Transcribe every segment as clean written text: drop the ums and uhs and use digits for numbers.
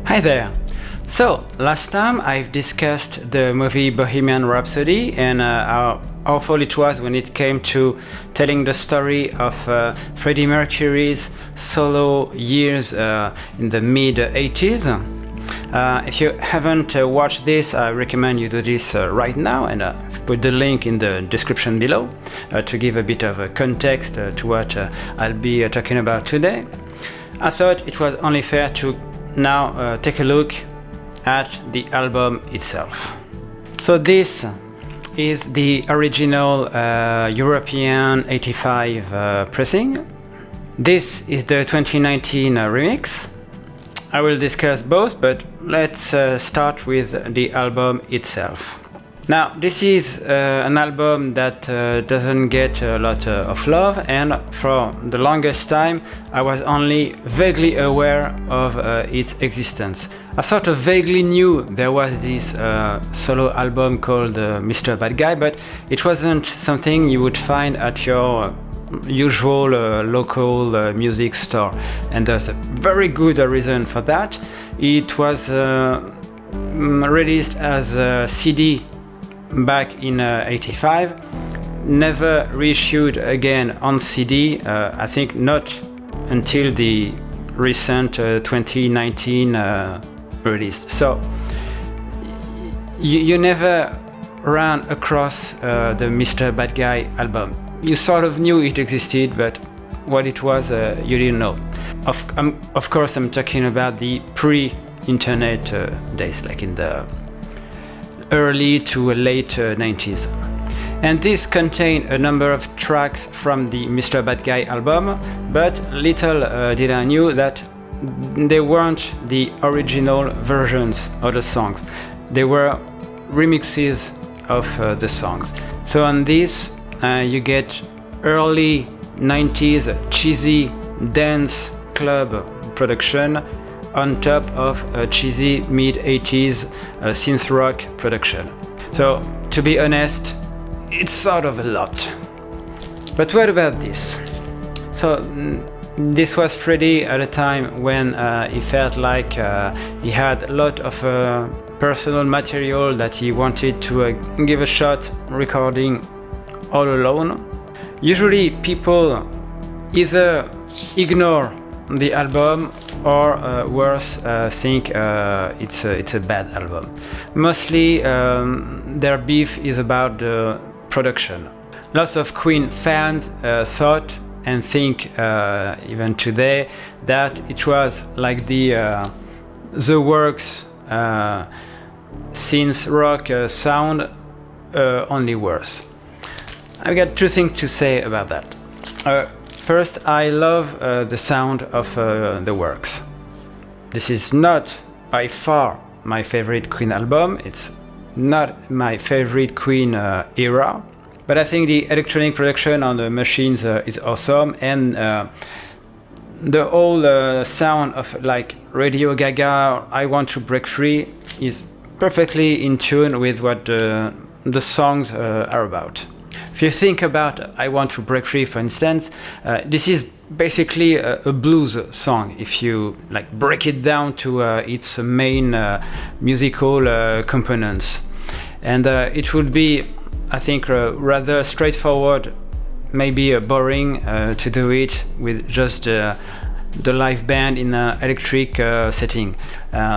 Hi there! So, last time I've discussed the movie Bohemian Rhapsody and how awful it was when it came to telling the story of Freddie Mercury's solo years in the mid-80s. If you haven't watched this, I recommend you do this right now, and put the link in the description below to give a bit of context to what I'll be talking about today. I thought it was only fair to now take a look at the album itself. So this is the original European 85 pressing. This is the 2019 remix. I will discuss both, but let's start with the album itself. Now, this is an album that doesn't get a lot of love, and for the longest time I was only vaguely aware of its existence. I sort of vaguely knew there was this solo album called Mr. Bad Guy, but it wasn't something you would find at your usual local music store, and there's a very good reason for that. It was released as a CD back in 85, never reissued again on CD, I think not until the recent 2019 release. So you never ran across the Mr. Bad Guy album. You sort of knew it existed, but what it was you didn't know. Of course I'm talking about the pre-internet days, like in the early to late 90s. And this contained a number of tracks from the Mr. Bad Guy album, but little did I knew that they weren't the original versions of the songs. They were remixes of the songs. So on this you get early 90s cheesy dance club production on top of a cheesy mid-80s synth rock production. So, to be honest, it's sort of a lot. But what about this? So, this was Freddie at a time when he felt like he had a lot of personal material that he wanted to give a shot recording all alone. Usually people either ignore the album or worse, think it's a bad album. Mostly their beef is about the production. Lots of Queen fans thought and think even today that it was like the Works synth rock sound, only worse. I've got two things to say about that. First, I love the sound of The Works. This is not by far my favorite Queen album, it's not my favorite Queen era, but I think the electronic production on the machines is awesome, and the whole sound of like Radio Gaga, I Want to Break Free is perfectly in tune with what the songs are about. If you think about I Want to Break Free, for instance, this is basically a blues song if you like break it down to its main musical components. And it would be, I think, rather straightforward, maybe boring to do it with just the live band in an electric setting.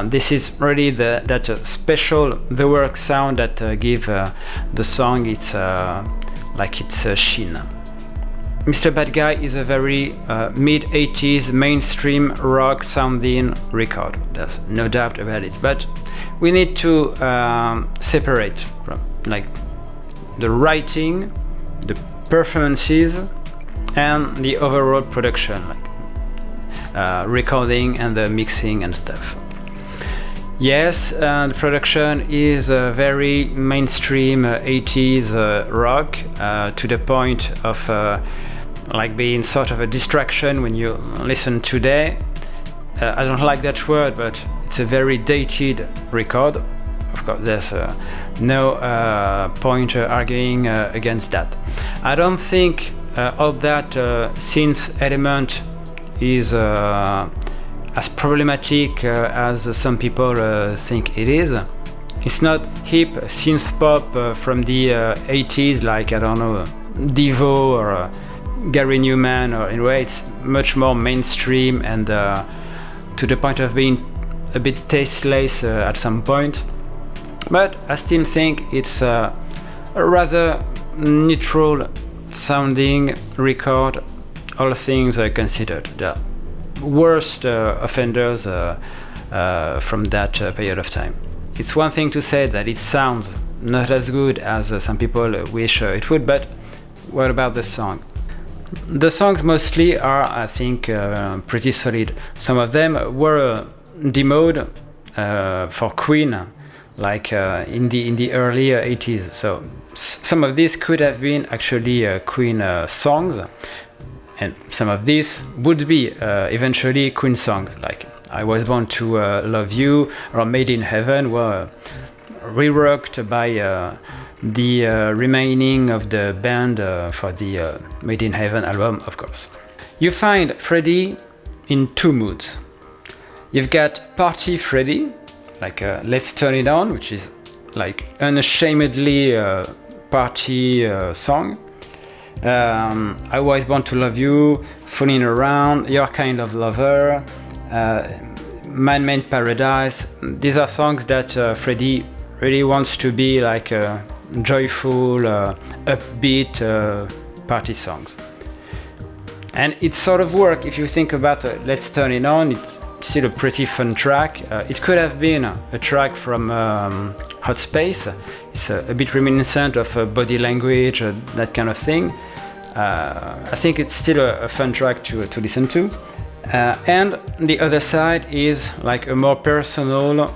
This is really that special The Works sound that give the song its sheen. Mr. Bad Guy is a very mid-80s mainstream rock sounding record. There's no doubt about it. But we need to separate from like the writing, the performances, and the overall production, like recording and the mixing and stuff. Yes, the production is very mainstream 80s rock, to the point of like being sort of a distraction when you listen today. I don't like that word, but it's a very dated record. Of course, there's no point arguing against that. I don't think all that synth element is as problematic as some people think it is. It's not hip synth pop from the 80s, like, I don't know, Devo or Gary Newman, or anyway, it's much more mainstream and to the point of being a bit tasteless at some point. But I still think it's a rather neutral sounding record, all things considered. The worst offenders from that period of time. It's one thing to say that it sounds not as good as some people wish it would, but what about the song? The songs mostly are, I think, pretty solid. Some of them were demoed for Queen, like in the early 80s. So some of these could have been actually Queen songs, and some of these would be eventually Queen songs, like I Was Born to Love You or Made in Heaven, were reworked by the remaining of the band for the Made in Heaven album, of course. You find Freddie in two moods. You've got Party Freddie, like Let's Turn It On, which is like unashamedly party song. I Was Born to Love You, Fooling Around, Your Kind of Lover, Man-Made Paradise. These are songs that Freddie really wants to be like joyful, upbeat party songs. And it sort of works if you think about Let's Turn It On. It's still a pretty fun track. It could have been a track from Hot Space. It's a bit reminiscent of Body Language, that kind of thing. I think it's still a fun track to listen to. And the other side is like a more personal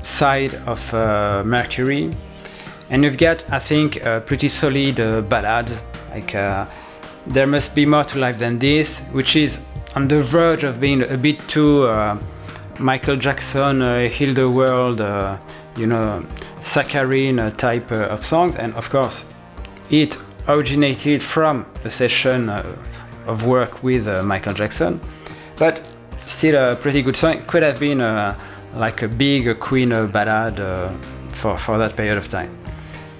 side of Mercury. And you've got, I think, a pretty solid ballad, like There Must Be More to Life Than This, which is on the verge of being a bit too Michael Jackson, Heal the World, saccharine type of songs. And of course, it originated from a session of work with Michael Jackson, but still a pretty good song. It could have been like a big Queen ballad for that period of time.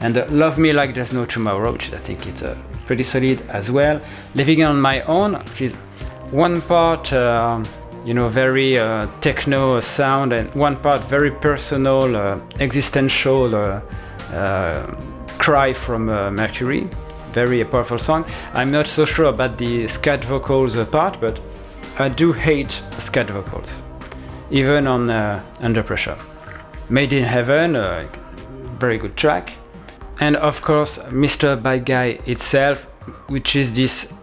And Love Me Like There's No Tomorrow, which I think it's pretty solid as well. Living on My Own, which is one part very techno sound, and one part very personal, existential cry from Mercury. Very powerful song. I'm not so sure about the scat vocals part, but I do hate scat vocals, even on Under Pressure. Made in Heaven, very good track. And of course, Mr. Bad Guy itself, which is this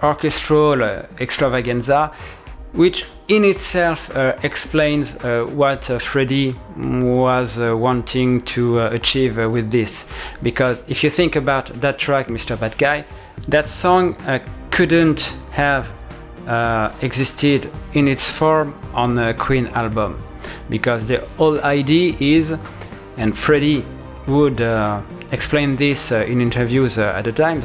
orchestral extravaganza, which in itself explains what Freddie was wanting to achieve with this. Because if you think about that track, Mr. Bad Guy, that song couldn't have existed in its form on a Queen album. Because the whole idea is, and Freddie would explain this in interviews at the time,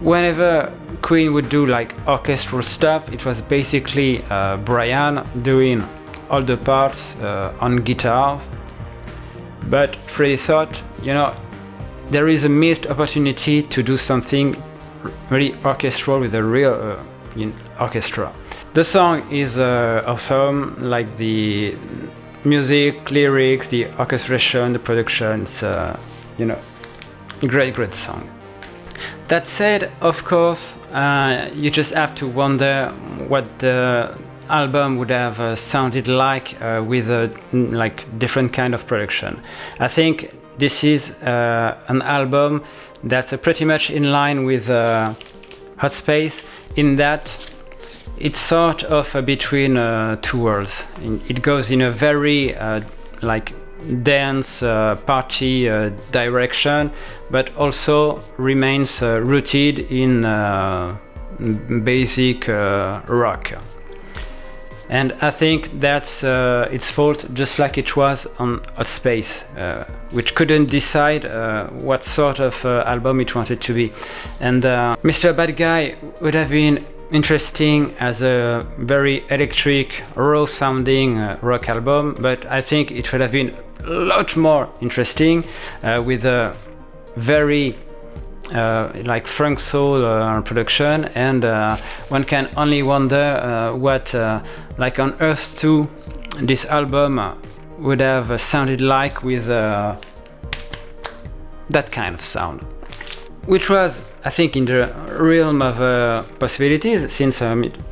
whenever Queen would do like orchestral stuff, it was basically Brian doing all the parts on guitars. But Freddie thought, there is a missed opportunity to do something really orchestral with a real orchestra. The song is awesome, like the music, lyrics, the orchestration, the production. It's great song. That said, of course, you just have to wonder what the album would have sounded like with a different kind of production. I think this is an album that's pretty much in line with Hot Space, in that it's sort of between two worlds. It goes in a very dance party direction, but also remains rooted in basic rock. And I think that's its fault, just like it was on Hot Space, which couldn't decide what sort of album it wanted to be. And Mr. Bad Guy would have been interesting as a very electric, raw sounding rock album, but I think it would have been a lot more interesting with a very like funk soul production, and one can only wonder what like on Earth 2 this album would have sounded like with that kind of sound, which was, I think, in the realm of possibilities, since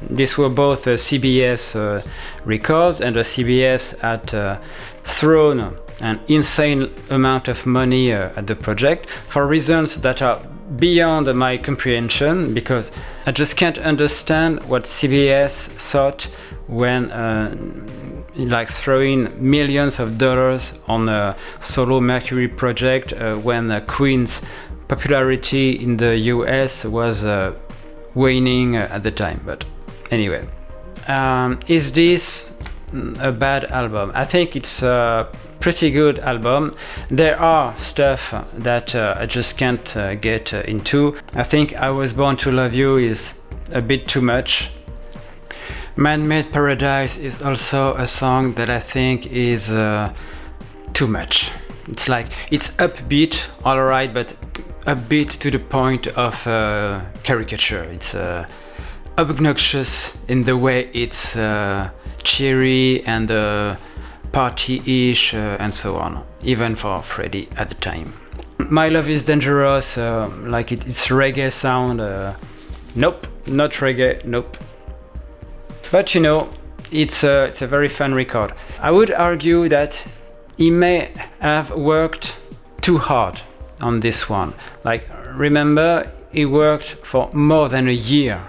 these were both CBS records, and CBS had thrown an insane amount of money at the project for reasons that are beyond my comprehension, because I just can't understand what CBS thought when like throwing millions of dollars on a solo Mercury project when Queen's popularity in the US was waning at the time. But anyway, is this a bad album? I think it's a pretty good album. There are stuff that I just can't get into. I think I Was Born to Love You is a bit too much. Man-Made Paradise is also a song that I think is too much. It's like, it's upbeat, alright, but upbeat to the point of caricature. It's obnoxious in the way it's cheery and party-ish and so on, even for Freddie at the time. My Love is Dangerous, like it's reggae sound. Nope, not reggae, nope. But you know, it's a very fun record. I would argue that he may have worked too hard on this one. Like, remember, he worked for more than a year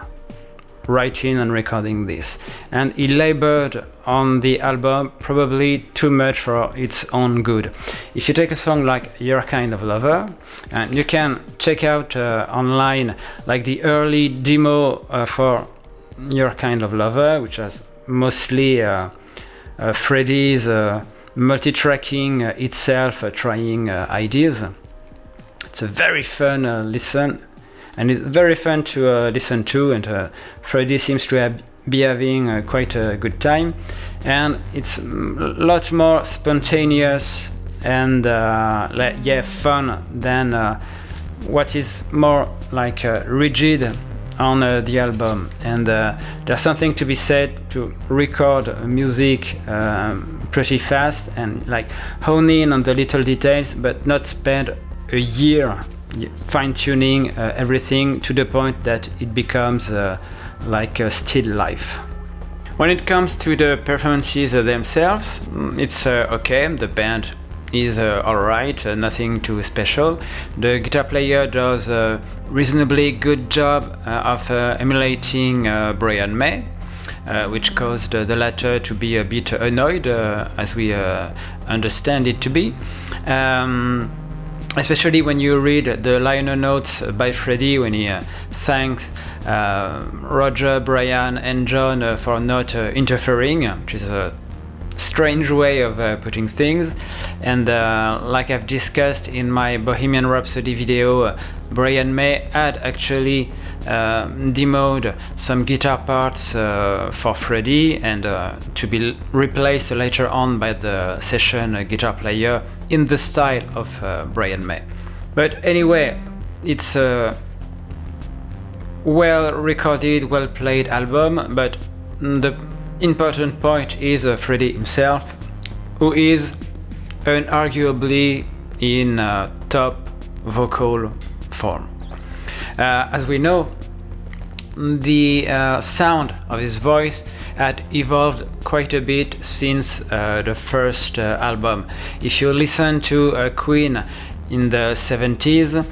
writing and recording this, and he labored on the album probably too much for its own good. If you take a song like Your Kind of Lover, and you can check out online like the early demo for Your Kind of Lover, which has mostly Freddie's multi-tracking itself, trying ideas. It's a very fun listen, and it's very fun to listen to, and Freddie seems to be having quite a good time, and it's a lot more spontaneous and fun than what is more like rigid on the album. And there's something to be said to record music pretty fast and like hone in on the little details, but not spend a year fine-tuning everything to the point that it becomes like a still life. When it comes to the performances themselves, it's okay. The band is alright, nothing too special. The guitar player does a reasonably good job of emulating Brian May, which caused the latter to be a bit annoyed, as we understand it to be. Especially when you read the liner notes by Freddie when he thanks Roger, Brian and John for not interfering, which is a strange way of putting things. And like I've discussed in my Bohemian Rhapsody video, Brian May had actually demoed some guitar parts for Freddie, and to be replaced later on by the session guitar player in the style of Brian May. But anyway, it's a well recorded, well played album, but the important point is Freddie himself, who is unarguably in top vocal form. As we know, the sound of his voice had evolved quite a bit since the first album. If you listen to Queen in the 70s,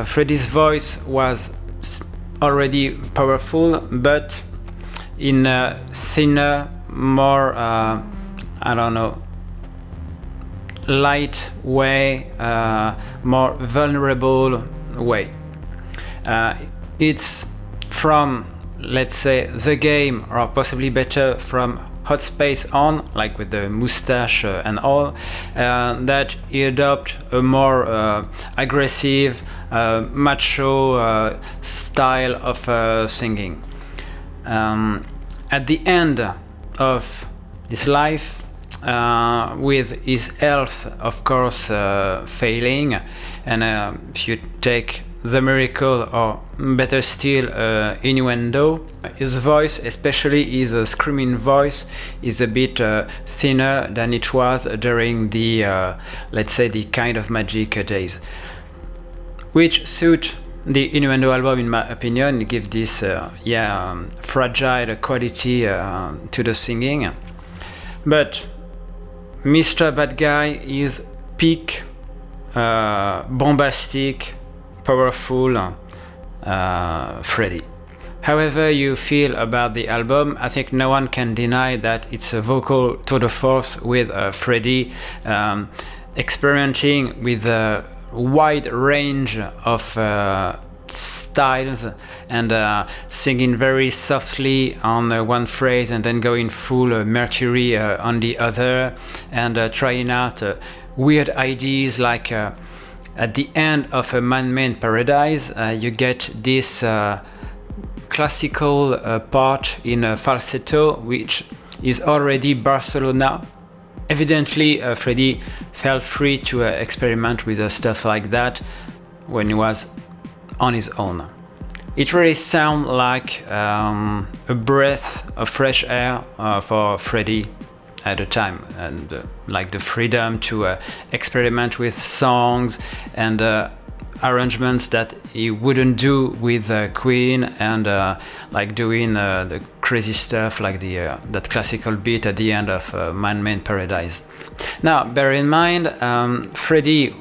Freddie's voice was already powerful, but in a thinner, more light way, more vulnerable way. It's from, let's say, The Game, or possibly better from Hot Space On, like with the mustache and all, that he adopt a more aggressive, macho style of singing. At the end of his life, with his health, of course, failing, and if you take The Miracle, or better still, Innuendo, his voice, especially his screaming voice, is a bit thinner than it was during the, let's say, the Kind of Magic days, which suit the Innuendo album, in my opinion. Give this fragile quality to the singing. But Mr. Bad Guy is peak bombastic, powerful Freddie. However you feel about the album, I think no one can deny that it's a vocal tour de force with Freddie experimenting with a wide range of styles and singing very softly on one phrase and then going full Mercury on the other, and trying out weird ideas like at the end of A Man-Made Paradise, you get this classical part in falsetto, which is already Barcelona. Evidently, Freddie felt free to experiment with stuff like that when he was on his own. It really sounds like a breath of fresh air for Freddie at the time, and like the freedom to experiment with songs and arrangements that he wouldn't do with Queen, and like doing the crazy stuff like the that classical beat at the end of Man-Made Paradise. Now, bear in mind, Freddie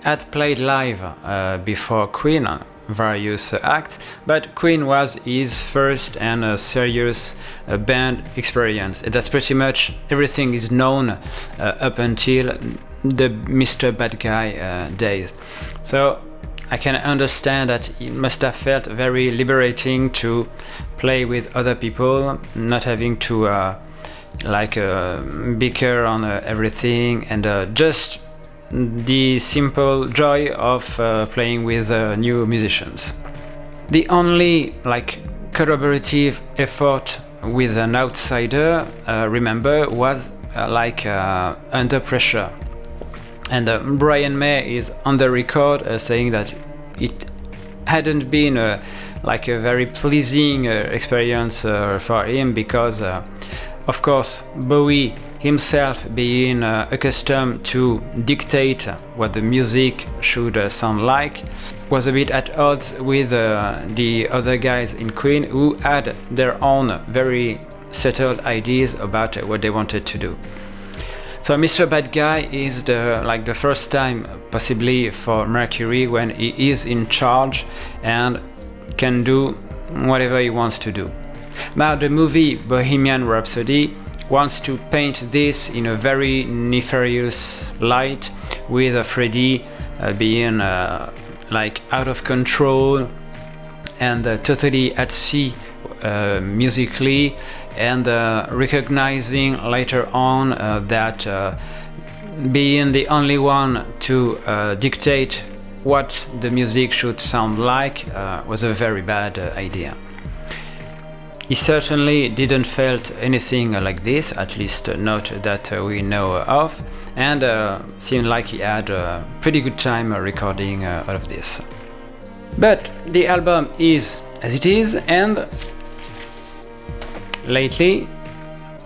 had played live before Queen on various acts, but Queen was his first and serious band experience. That's pretty much everything is known up until the Mr. Bad Guy days. So I can understand that it must have felt very liberating to play with other people, not having to bicker on everything, and just the simple joy of playing with new musicians. The only collaborative effort with an outsider, remember, was Under Pressure. And Brian May is on the record saying that it hadn't been a very pleasing experience for him, because of course Bowie himself, being accustomed to dictate what the music should sound like, was a bit at odds with the other guys in Queen, who had their own very settled ideas about what they wanted to do. So Mr. Bad Guy is the first time possibly for Mercury when he is in charge and can do whatever he wants to do. Now, the movie Bohemian Rhapsody wants to paint this in a very nefarious light, with Freddie being out of control and totally at sea musically, and recognizing later on that being the only one to dictate what the music should sound like was a very bad idea. He certainly didn't felt anything like this, at least not that we know of, and seemed like he had a pretty good time recording all of this. But the album is as it is, and lately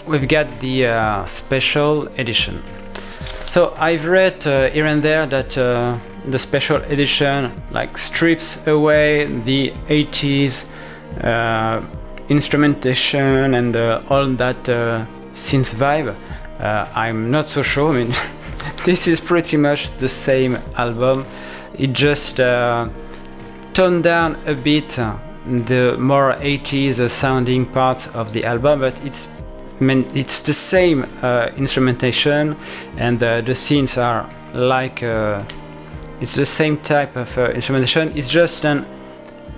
we've got the special edition. So I've read here and there that the special edition strips away the 80s instrumentation and all that synth vibe. I'm not so sure. I mean, this is pretty much the same album. It just toned down a bit the more 80s sounding parts of the album, but it's the same instrumentation, and the synths are it's the same type of instrumentation. It's just an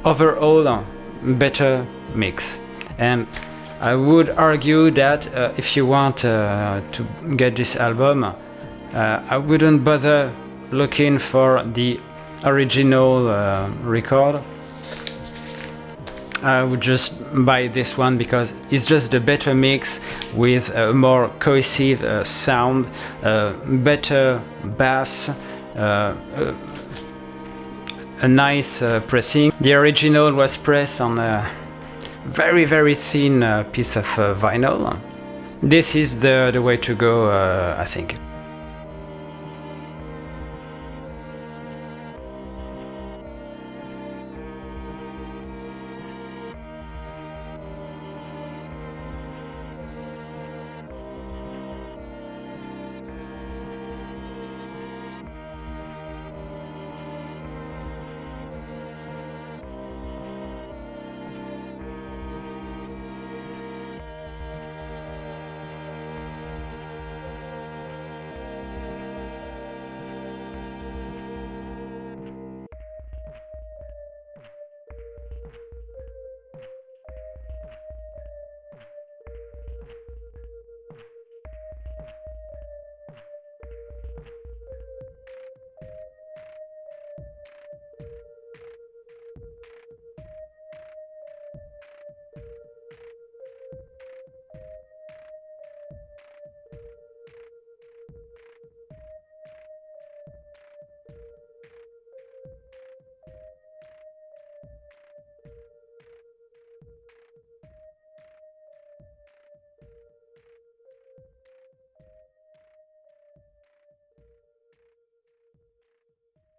overall better mix. And I would argue that if you want to get this album, I wouldn't bother looking for the original record. I would just buy this one because it's just a better mix with a more cohesive sound, better bass, a nice pressing. The original was pressed on a very very thin piece of vinyl. This is the way to go, I think.